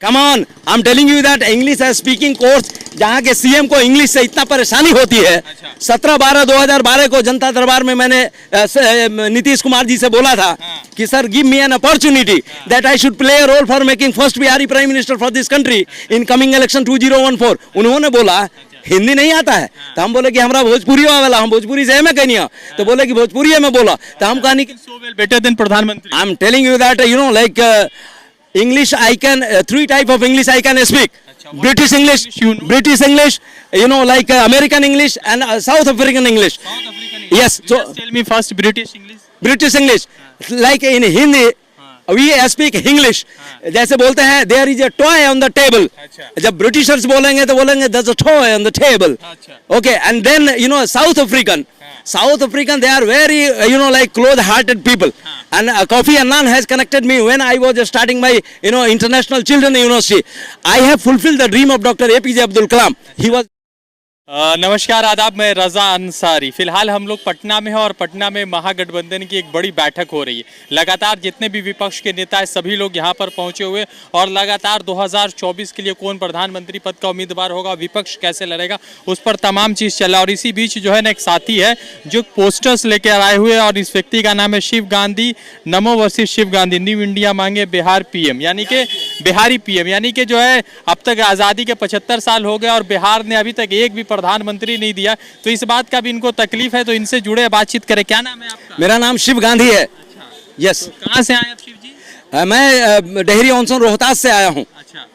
Come on, I am telling you that English speaking course जहाँ के CM को English से इतना परेशानी होती है। 17/12/2012 को जनता दरबार में मैंने नीतीश कुमार जी से बोला था कि sir give me an opportunity that I should play a role for making first Bihari prime minister for this country in coming election 2014। उन्होंने बोला हिंदी नहीं आता है, तो हम बोले कि हमारा भोजपुरी वाला, हम भोजपुरी से मैं कहनी, तो बोले कि भोजपुरी में बोला, तो हम कहानी बेटर देन प्रधानमंत्री। I am telling you that you know like English I can three type of English I can speak. British English, British English, you know, like American English and South African English. Yes. So tell me first British English. British English, like in Hindi, we speak English. जैसे बोलते हैं there is a toy on the table. जब Britishers बोलेंगे तो बोलेंगे there's a toy on the table. Okay, and then you know South African, they are very you know like close-hearted people. And Kofi Annan has connected me when I was starting my you know International Children University. I have fulfilled the dream of Dr. APJ Abdul Kalam. He was नमस्कार आदाब, मैं रजा अंसारी। फिलहाल हम लोग पटना में हैं और पटना में महागठबंधन की एक बड़ी बैठक हो रही है। लगातार जितने भी विपक्ष के नेता हैं सभी लोग यहां पर पहुंचे हुए और लगातार 2024 के लिए कौन प्रधानमंत्री पद का उम्मीदवार होगा, विपक्ष कैसे लड़ेगा, उस पर तमाम चीज़ चल रहा है। और इसी बीच जो है ना एक साथी है जो पोस्टर्स लेकर आए हुए और इस व्यक्ति का नाम है Shiv Gandhi. Namo versus Shiv Gandhi, new India मांगे बिहार पीएम, यानी कि बिहारी पीएम, यानी कि जो है अब तक आज़ादी के 75 साल हो गए और बिहार ने अभी तक एक भी प्रधानमंत्री नहीं दिया, तो इस बात का भी इनको तकलीफ है। तो इनसे जुड़े बातचीत करें। क्या नाम है आपका? मेरा नाम शिव गांधी है। यस। तो कहाँ से आए आप शिव जी? मैं डेहरी ऑनसन रोहतास से आया हूँ।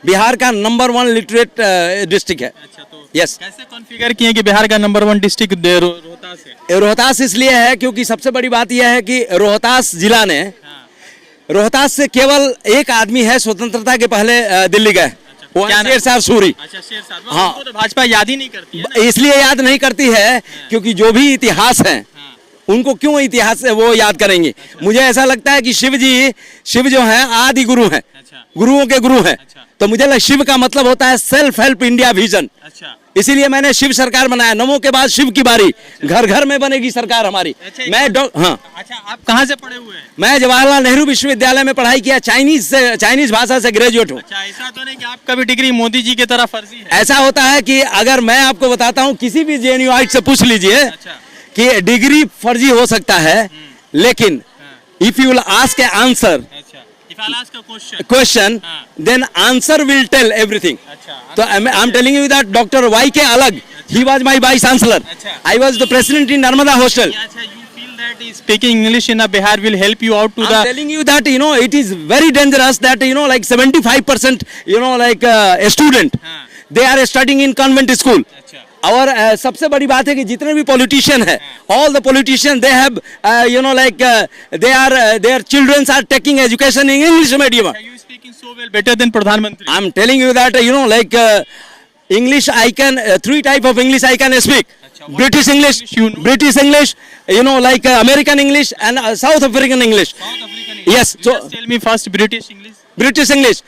बिहार का नंबर 1 लिटरेट डिस्ट्रिक्ट है। तो यस। कैसे कॉन्फ़िगर किए कि बिहार का नंबर 1 डिस्ट्रिक्ट रोहतास है? रोहतास इसलिए है क्योंकि सबसे बड़ी बात यह है कि रोहतास जिला ने रोहतास से केवल एक आदमी है स्वतंत्रता के पहले दिल्ली गए, वो शेर शाह सूरी। अच्छा, शेर शाह। हाँ, तो भाजपा याद ही नहीं करती है। इसलिए याद नहीं करती है क्योंकि जो भी इतिहास है उनको क्यों इतिहास से वो याद करेंगे। मुझे ऐसा लगता है कि शिव जो है आदि गुरु हैं, गुरुओं के गुरु हैं। तो मुझे लगता शिव का मतलब होता है सेल्फ हेल्प इंडिया विजन। इसीलिए मैंने शिव सरकार बनाया। नमो के बाद शिव की बारी, घर घर में बनेगी सरकार हमारी। मैं हाँ। अच्छा, आप कहाँ से पढ़े हुए हैं? मैं जवाहरलाल नेहरू विश्वविद्यालय में पढ़ाई किया, चाइनीज भाषा से ग्रेजुएट हूँ। अच्छा, ऐसा तो नहीं कि आपका भी डिग्री मोदी जी की तरह फर्जी है? ऐसा होता है कि अगर मैं आपको बताता हूँ, किसी भी जेएनयूआइट से पूछ लीजिए कि डिग्री फर्जी हो सकता है, लेकिन if you will ask A answer, question, then answer will tell everything. So I'm telling you that Dr. Y.K. Alag, he was my vice chancellor. I was the president in Narmada hostel. You feel that speaking English in Bihar will help you out to I'm telling you that you know it is very dangerous that you know like 75% you know like a student they are studying in convent school. और सबसे बड़ी बात है कि जितने भी politician है, all the politician they have you know like their childrens are taking education in English medium. You speaking so well, better than pradhanmantri. I am telling you that you know like English I can three type of English I can speak. British English, British English, you know like American English and South African English. Yes. So tell me first British English. British English,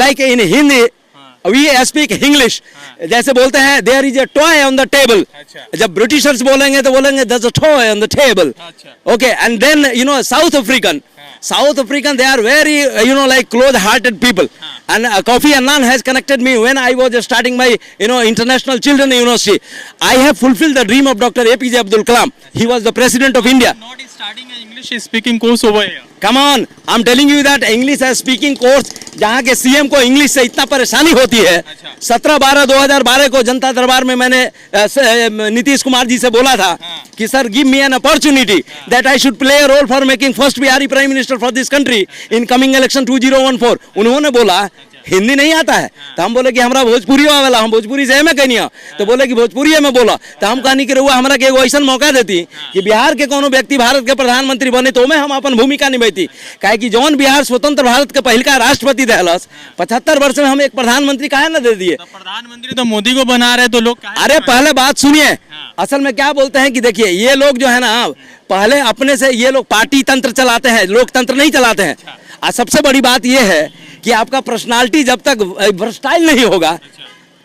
like in Hindi, we speak English. जैसे बोलते हैं there is a toy on the table. जब Britishers बोलेंगे तो बोलेंगे there's a toy on the table. Okay, and then you know South African, they are very you know like close-hearted people. And Kofi Annan has connected me when I was starting my you know International Children University. I have fulfilled the dream of Dr. APJ Abdul Kalam. He was the president of India. Not starting an English speaking course over here. Come on, I'm telling you that English speaking course जहाँ के CM को English से इतना परेशानी होती है। 17/12/2012 को जनता दरबार में मैंने नीतीश कुमार जी से बोला था कि sir give me an opportunity that I should play a role for making first Bihari prime minister for this country in coming election 2014। उन्होंने बोला हिंदी नहीं आता है, तो हम बोले कि हमारा भोजपुरी वाला, हम भोजपुरी से मैं कहनी, तो बोले कि भोजपुरी में बोला, तो हम कहनी कि रहुआ हमारा के एगो ऐसा मौका देती कि बिहार के कोनो व्यक्ति भारत के प्रधानमंत्री बने तो में हम अपन भूमिका निभाती। काहे कि जौन बिहार स्वतंत्र भारत के पहल का राष्ट्रपति दहलस 75 वर्ष में हम एक प्रधानमंत्री काहे ना दे दिए। प्रधानमंत्री तो मोदी को बना रहे तो लोग, अरे पहले बात सुनिए, असल में क्या बोलते हैं कि देखिए ये लोग जो है ना पहले अपने से ये लोग पार्टी तंत्र चलाते हैं, लोकतंत्र नहीं चलाते हैं। और सबसे बड़ी बात ये है कि आपका पर्सनालिटी जब तक वर्सटाइल नहीं होगा,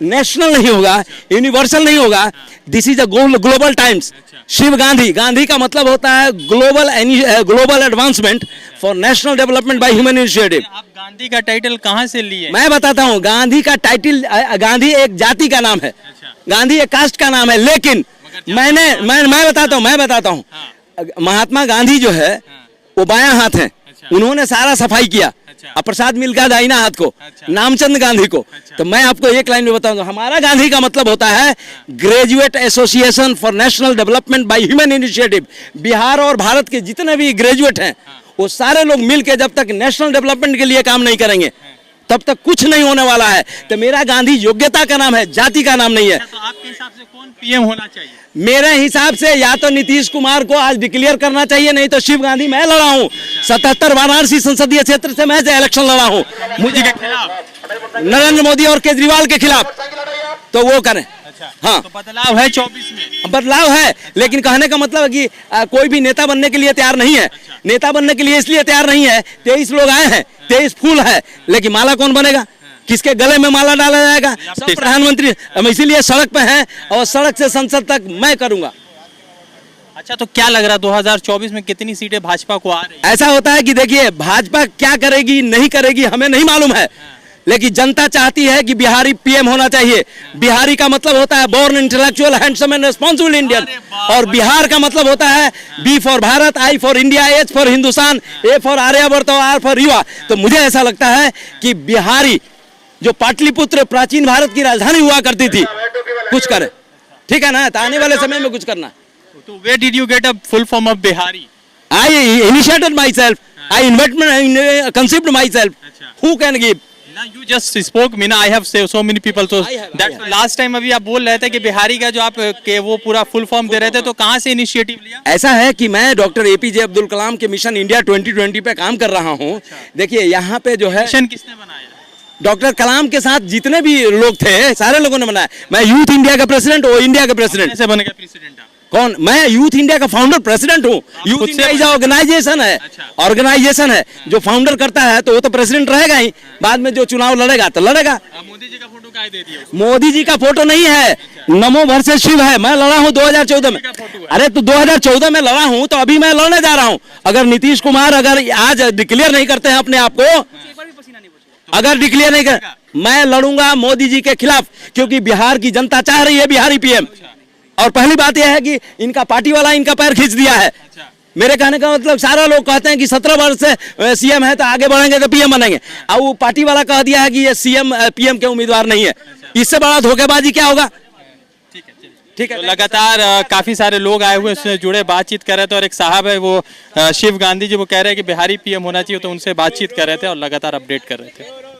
नेशनल नहीं होगा, यूनिवर्सल नहीं होगा, this is a global times. Shiv Gandhi, Gandhi का मतलब होता है global advancement for national development by human initiative. आप गांधी का टाइटल कहाँ से लिए? मैं बताता हूँ, गांधी का टाइटल, गांधी एक जाति का नाम है, गांधी एक कास्ट का नाम है, लेकिन मैं बताता हूँ महात्मा गांधी जो है वो बायां हाथ है, उन्होंने सारा सफाई किया, और प्रसाद मिलकर दाहिना हाथ को, नामचंद गांधी को। तो मैं आपको एक लाइन में बताऊंगा, हमारा गांधी का मतलब होता है graduate association for national development by human initiative. Bihar और भारत के जितने भी ग्रेजुएट हैं वो सारे लोग मिलकर जब तक नेशनल डेवलपमेंट के लिए काम नहीं करेंगे तब तक कुछ नहीं होने वाला है। तो मेरा गांधी योग्यता का नाम है, जाति का नाम नहीं है। तो आपके हिसाब से कौन पीएम होना चाहिए? मेरे हिसाब से या तो नीतीश कुमार को आज डिक्लेयर करना चाहिए, नहीं तो शिव गांधी। मैं लड़ा हूँ 77 वाराणसी संसदीय क्षेत्र से, मैं इलेक्शन लड़ा हूँ, मुझे नरेंद्र मोदी और केजरीवाल के खिलाफ, तो वो करें। हाँ, तो बदलाव है 24 में? बदलाव है, लेकिन कहने का मतलब है कि कोई भी नेता बनने के लिए तैयार नहीं है। नेता बनने के लिए इसलिए तैयार नहीं है, 23 लोग आए हैं, 23 फूल है, लेकिन माला कौन बनेगा? किसके गले में माला डाला जाएगा? सब प्रधानमंत्री। हम इसीलिए सड़क पे हैं और सड़क से संसद तक मैं करूंगा। अच्छा, तो क्या लग रहा है 2024 में कितनी सीटें भाजपा को आ रही है? ऐसा होता है कि देखिए, भाजपा क्या करेगी नहीं करेगी हमें नहीं मालूम है, लेकिन जनता चाहती है कि बिहारी पीएम होना चाहिए। बिहारी का मतलब होता है born intellectual handsome and responsible Indian, और बिहार का मतलब होता है B for Bharat, I for India, H for Hindustan, A for Aryavarta और आर फॉर युवा। तो मुझे ऐसा लगता है कि बिहारी, जो पाटलिपुत्र प्राचीन भारत की राजधानी हुआ करती थी, कुछ करे, ठीक है ना? तो आने वाले समय में कुछ करना। तो where did you get a full form of Bihari? I initiated myself, I conceived myself. Who can give? Now you just spoke, Meena, I have so many people. So I have, that's last time अभी आप बोल रहे थे कि बिहारी का जो आप के वो पूरा फुल फॉर्म दे रहे थे, तो कहाँ से इनिशिएटिव लिया? ऐसा है कि मैं डॉक्टर एपीजे अब्दुल कलाम के मिशन इंडिया 2020 पे काम कर रहा हूँ। देखिए यहाँ पे जो है, मिशन किसने बनाया? डॉक्टर कलाम के साथ जितने भी लोग थे सारे लोगों ने बनाया। मैं यूथ इंडिया का प्रेसिडेंट, वो इंडिया का प्रेसिडेंट। कैसे बनेगा प्रेसिडेंट आप? कौन? मैं यूथ इंडिया का फाउंडर प्रेसिडेंट हूँ। यूथ खुद से इंडिया इज ऑर्गेनाइजेशन है, ऑर्गेनाइजेशन है, जो फाउंडर करता है तो वो तो प्रेसिडेंट रहेगा ही, बाद में जो चुनाव लड़ेगा तो लड़ेगा। मोदी जी का फोटो क्या दे दिया? मोदी जी का फोटो नहीं है, नमो वर्सेस शिव है। मैं लड़ा हूँ 2014 में। अरे तो 2014 में लड़ा हूँ, तो अभी मैं लड़ने जा रहा हूँ। अगर नीतीश कुमार अगर आज डिक्लेयर नहीं करते हैं अपने आप को, अगर डिक्लेयर नहीं कर, मैं लड़ूंगा मोदी जी के खिलाफ, क्योंकि बिहार की जनता चाह रही है बिहारी पीएम। और पहली बात यह है कि इनका पार्टी वाला इनका पैर खींच दिया है। मेरे कहने का मतलब, सारा लोग कहते हैं कि 17 वर्ष से सीएम है तो आगे बढ़ेंगे तो पीएम बनेंगे, और वो पार्टी वाला कह दिया है कि ये सीएम पीएम के उम्मीदवार नहीं है। इससे बड़ा धोखेबाजी क्या होगा? ठीक है। तो लगातार काफी सारे लोग आए हुए उससे जुड़े बातचीत कर रहे थे, और एक साहब है वो शिव गांधी जी, वो कह रहे हैं कि बिहारी पीएम होना चाहिए, तो उनसे बातचीत कर रहे थे और लगातार अपडेट कर रहे थे।